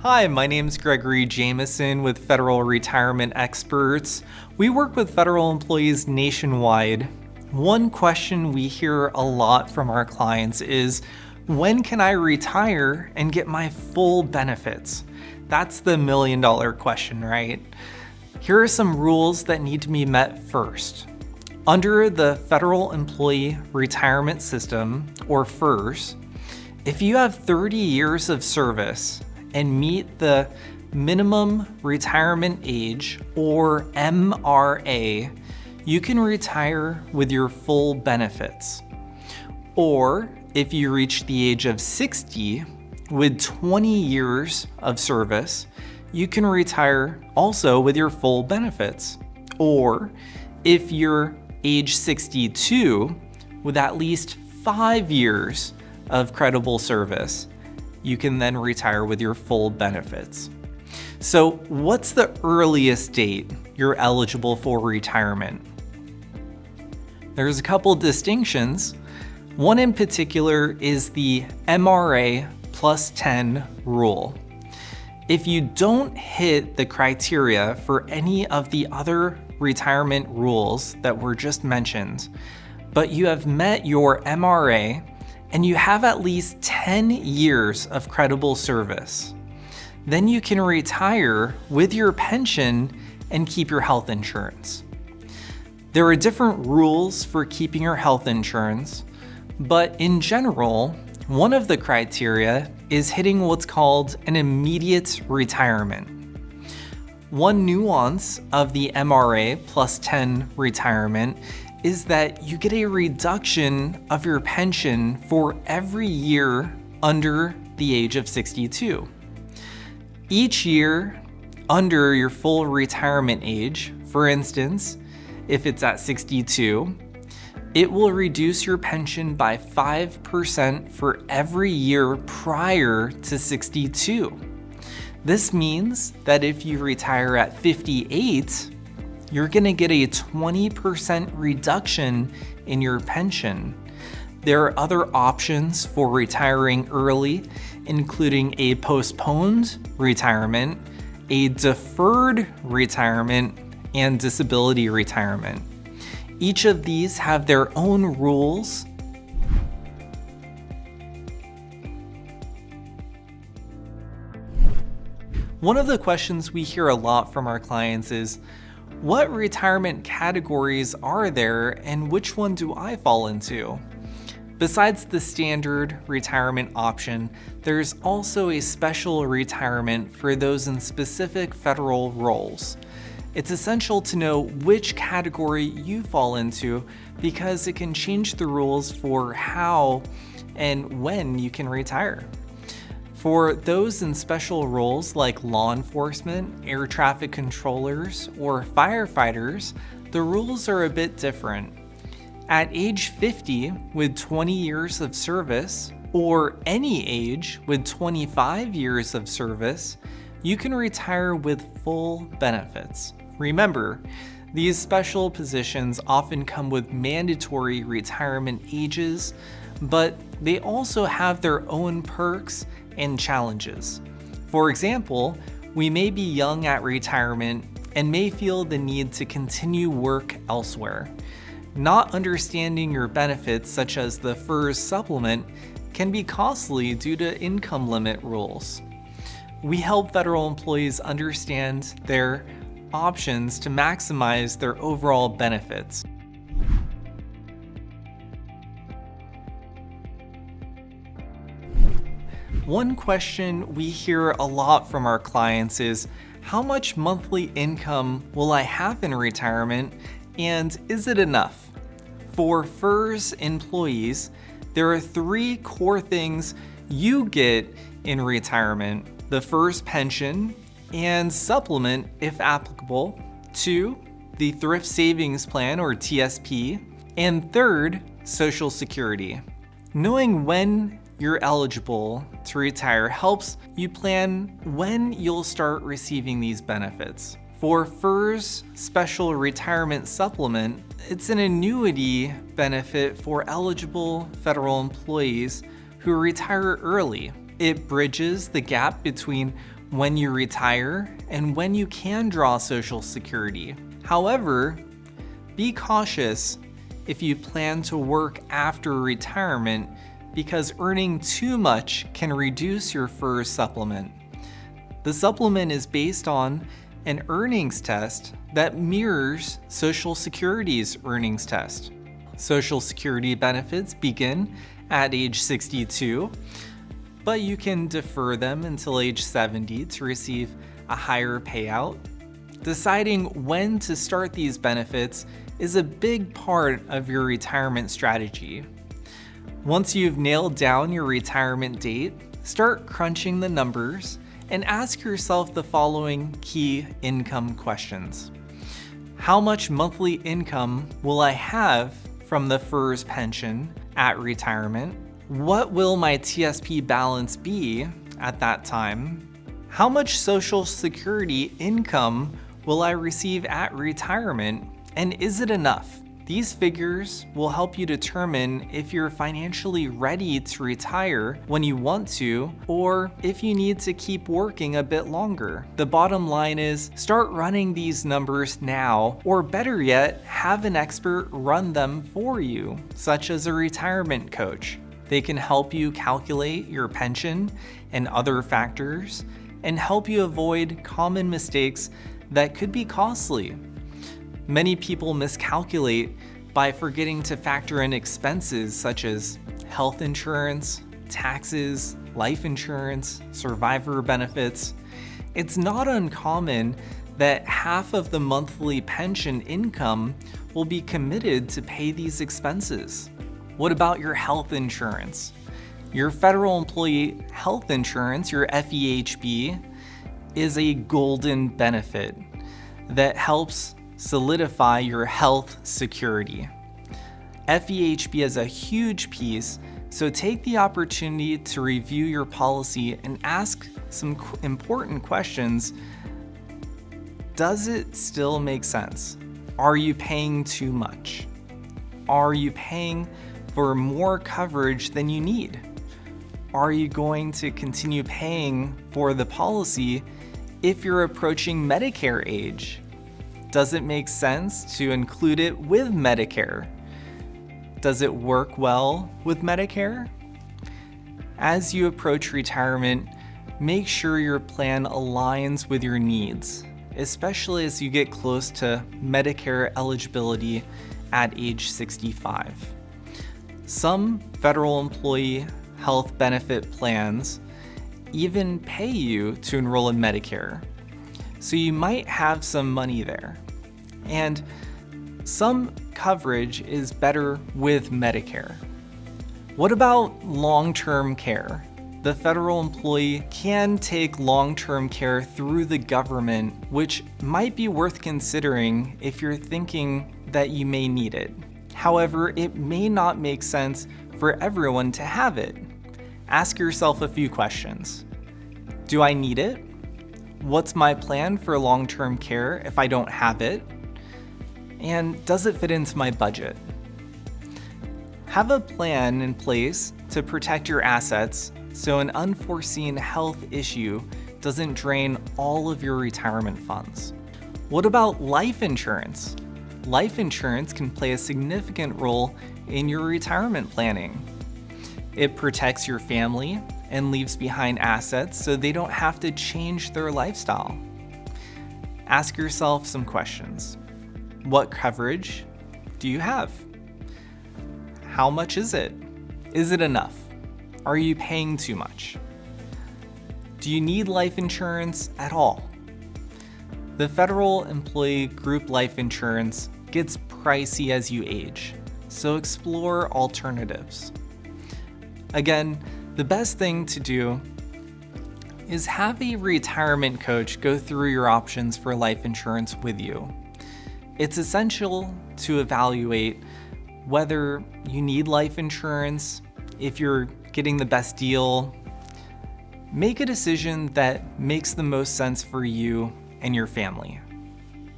Hi, my name's Gregory Jameson with Federal Retirement Experts. We work with federal employees nationwide. One question we hear a lot from our clients is, when can I retire and get my full benefits? That's the million-dollar question, right? Here are some rules that need to be met first. Under the Federal Employee Retirement System, or FERS, if you have 30 years of service and meet the minimum retirement age, or MRA, you can retire with your full benefits. Or if you reach the age of 60 with 20 years of service, you can retire also with your full benefits. Or if you're age 62 with at least 5 years of credible service, you can then retire with your full benefits. So what's the earliest date you're eligible for retirement? There's a couple distinctions. One in particular is the MRA plus 10 rule. If you don't hit the criteria for any of the other retirement rules that were just mentioned, but you have met your MRA and you have at least 10 years of credible service, then you can retire with your pension and keep your health insurance. There are different rules for keeping your health insurance, but in general, one of the criteria is hitting what's called an immediate retirement. One nuance of the MRA plus 10 retirement is that you get a reduction of your pension for every year under the age of 62. Each year under your full retirement age, for instance, if it's at 62, it will reduce your pension by 5% for every year prior to 62. This means that if you retire at 58, you're gonna get a 20% reduction in your pension. There are other options for retiring early, including a postponed retirement, a deferred retirement, and disability retirement. Each of these have their own rules. One of the questions we hear a lot from our clients is, what retirement categories are there and which one do I fall into? Besides the standard retirement option, there's also a special retirement for those in specific federal roles. It's essential to know which category you fall into because it can change the rules for how and when you can retire. For those in special roles like law enforcement, air traffic controllers, or firefighters, the rules are a bit different. At age 50 with 20 years of service, or any age with 25 years of service, you can retire with full benefits. Remember, these special positions often come with mandatory retirement ages, but they also have their own perks and challenges. For example, we may be young at retirement and may feel the need to continue work elsewhere. Not understanding your benefits, such as the FERS supplement, can be costly due to income limit rules. We help federal employees understand their options to maximize their overall benefits. One question we hear a lot from our clients is, how much monthly income will I have in retirement, and is it enough? For FERS employees, there are 3 core things you get in retirement: the FERS pension and supplement, if applicable, 2, the Thrift Savings Plan, or TSP, and 3rd, Social Security. Knowing when you're eligible to retire helps you plan when you'll start receiving these benefits. For FERS Special Retirement Supplement, it's an annuity benefit for eligible federal employees who retire early. It bridges the gap between when you retire, and when you can draw Social Security. However, be cautious if you plan to work after retirement because earning too much can reduce your FERS supplement. The supplement is based on an earnings test that mirrors Social Security's earnings test. Social Security benefits begin at age 62, but you can defer them until age 70 to receive a higher payout. Deciding when to start these benefits is a big part of your retirement strategy. Once you've nailed down your retirement date, start crunching the numbers and ask yourself the following key income questions. How much monthly income will I have from the FERS pension at retirement? What will my TSP balance be at that time? How much Social Security income will I receive at retirement? And is it enough? These figures will help you determine if you're financially ready to retire when you want to, or if you need to keep working a bit longer. The bottom line is start running these numbers now, or better yet, have an expert run them for you, such as a retirement coach. They can help you calculate your pension and other factors and help you avoid common mistakes that could be costly. Many people miscalculate by forgetting to factor in expenses such as health insurance, taxes, life insurance, survivor benefits. It's not uncommon that half of the monthly pension income will be committed to pay these expenses. What about your health insurance? Your federal employee health insurance, your FEHB, is a golden benefit that helps solidify your health security. FEHB is a huge piece, so take the opportunity to review your policy and ask some important questions. Does it still make sense? Are you paying too much? Are you paying for more coverage than you need? Are you going to continue paying for the policy if you're approaching Medicare age? Does it make sense to include it with Medicare? Does it work well with Medicare? As you approach retirement, make sure your plan aligns with your needs, especially as you get close to Medicare eligibility at age 65. Some federal employee health benefit plans even pay you to enroll in Medicare, so you might have some money there. And some coverage is better with Medicare. What about long-term care? The federal employee can take long-term care through the government, which might be worth considering if you're thinking that you may need it. However, it may not make sense for everyone to have it. Ask yourself a few questions. Do I need it? What's my plan for long-term care if I don't have it? And does it fit into my budget? Have a plan in place to protect your assets so an unforeseen health issue doesn't drain all of your retirement funds. What about life insurance? Life insurance can play a significant role in your retirement planning. It protects your family and leaves behind assets so they don't have to change their lifestyle. Ask yourself some questions. What coverage do you have? How much is it? Is it enough? Are you paying too much? Do you need life insurance at all? The federal employee group life insurance gets pricey as you age, so explore alternatives. Again, the best thing to do is have a retirement coach go through your options for life insurance with you. It's essential to evaluate whether you need life insurance, if you're getting the best deal. Make a decision that makes the most sense for you and your family.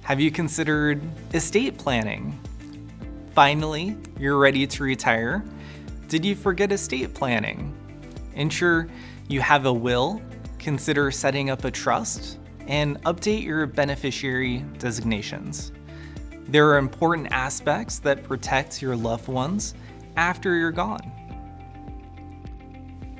Have you considered estate planning? Finally, you're ready to retire. Did you forget estate planning? Ensure you have a will, Consider setting up a trust and update your beneficiary designations. There are important aspects that protect your loved ones after you're gone.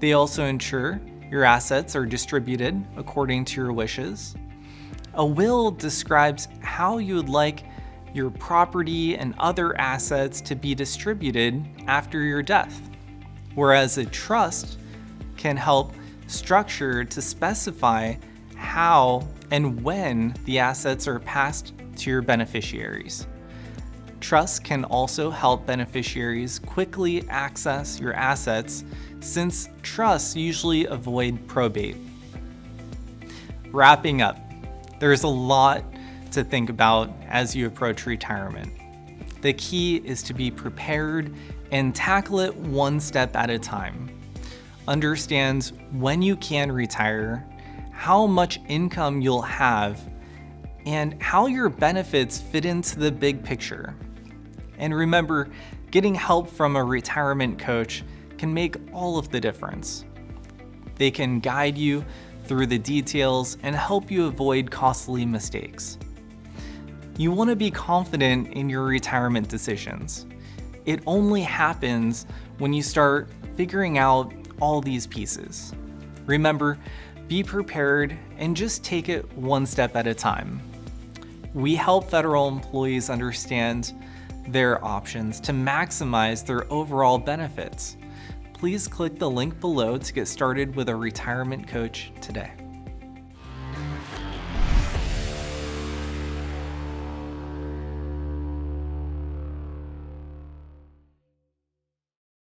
They also ensure your assets are distributed according to your wishes. A will describes how you would like your property and other assets to be distributed after your death, whereas a trust can help structure to specify how and when the assets are passed to your beneficiaries. Trusts can also help beneficiaries quickly access your assets since trusts usually avoid probate. Wrapping up, there's a lot to think about as you approach retirement. The key is to be prepared and tackle it one step at a time. Understand when you can retire, how much income you'll have, and how your benefits fit into the big picture. And remember, getting help from a retirement coach can make all of the difference. They can guide you through the details and help you avoid costly mistakes. You want to be confident in your retirement decisions. It only happens when you start figuring out all these pieces. Remember, be prepared and just take it one step at a time. We help federal employees understand their options to maximize their overall benefits. Please click the link below to get started with a retirement coach today.